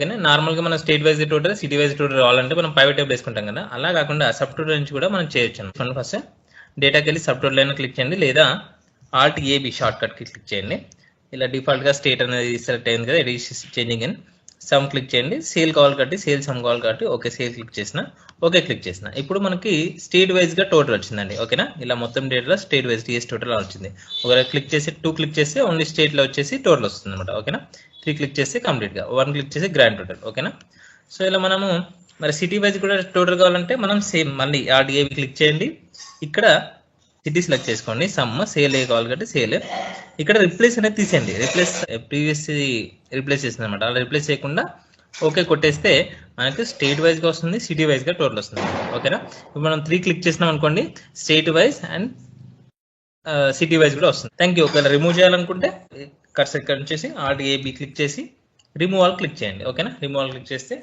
ఓకేనా. నార్మల్గా మనం state wise total, city wise total రావాలంటే మనం ప్రైవేట్ టేబుల్ వేసుకుంటాం కదా, అలా కాకుండా సబ్ టోటల్ నుంచి కూడా మనం చేయొచ్చు. చూడండి, ఫస్ట్ డేటాకి వెళ్ళి సబ్ టోటల్ అయినా క్లిక్ చేయండి, లేదా Alt AB షార్ట్ కట్ కి క్లిక్ చేయండి. ఇలా డిఫాల్ట్ గా స్టేట్ అనేది సెలెక్ట్ అయింది కదా, edit changing in some click చేయండి. సేల్ కావాలి కాబట్టి సేల్ సమ్ కావాలి కాబట్టి ఓకే సేల్ క్లిక్ చేసిన, ఓకే క్లిక్ చేసిన. ఇప్పుడు మనకి స్టేట్ వైజ్ గా టోటల్ వచ్చిందండి. ఓకేనా, ఇలా మొత్తం డేటాలో స్టేట్ వైజ్ టీఎస్ టోటల్ వచ్చింది. ఒకవేళ క్లిక్ చేసి 2 క్లిక్ చేస్తే ఓన్లీ స్టేట్ లో వచ్చేసి టోటల్ వస్తుంది అనమాట. ఓకేనా, 3 క్లిక్ చేస్తే కంప్లీట్ గా, 1 క్లిక్ చేసి గ్రాండ్ టోటల్. ఓకేనా, సో ఇలా మనము మరి సిటీ వైజ్ కూడా టోటల్ కావాలంటే మనం సేమ్ మళ్ళీ Alt AB క్లిక్ చేయండి. ఇక్కడ సిటీ సెలెక్ట్ చేసుకోండి, సమ్ సేల్ ఏ కావాలి కాబట్టి సేల్. ఇక్కడ రిప్లేస్ అనేది తీసేయండి, రిప్లేస్ ప్రీవియస్ రిప్లేస్ చేసింది అనమాట. అలా రిప్లేస్ చేయకుండా ఓకే కొట్టేస్తే మనకి స్టేట్ వైజ్ గా వస్తుంది, సిటీ వైజ్ గా టోటల్ వస్తుంది. ఓకేనా, ఇప్పుడు మనం 3 క్లిక్ చేసినాం అనుకోండి, state wise and city wise కూడా వస్తుంది. Thank you. ఒకవేళ రిమూవ్ చేయాలనుకుంటే కర్సర్ ఇక్కడ నుంచి Alt AB క్లిక్ చేసి రిమూవ్ ఆల్ క్లిక్ చేయండి. ఓకేనా, రిమూవ్ ఆల్ క్లిక్ చేస్తే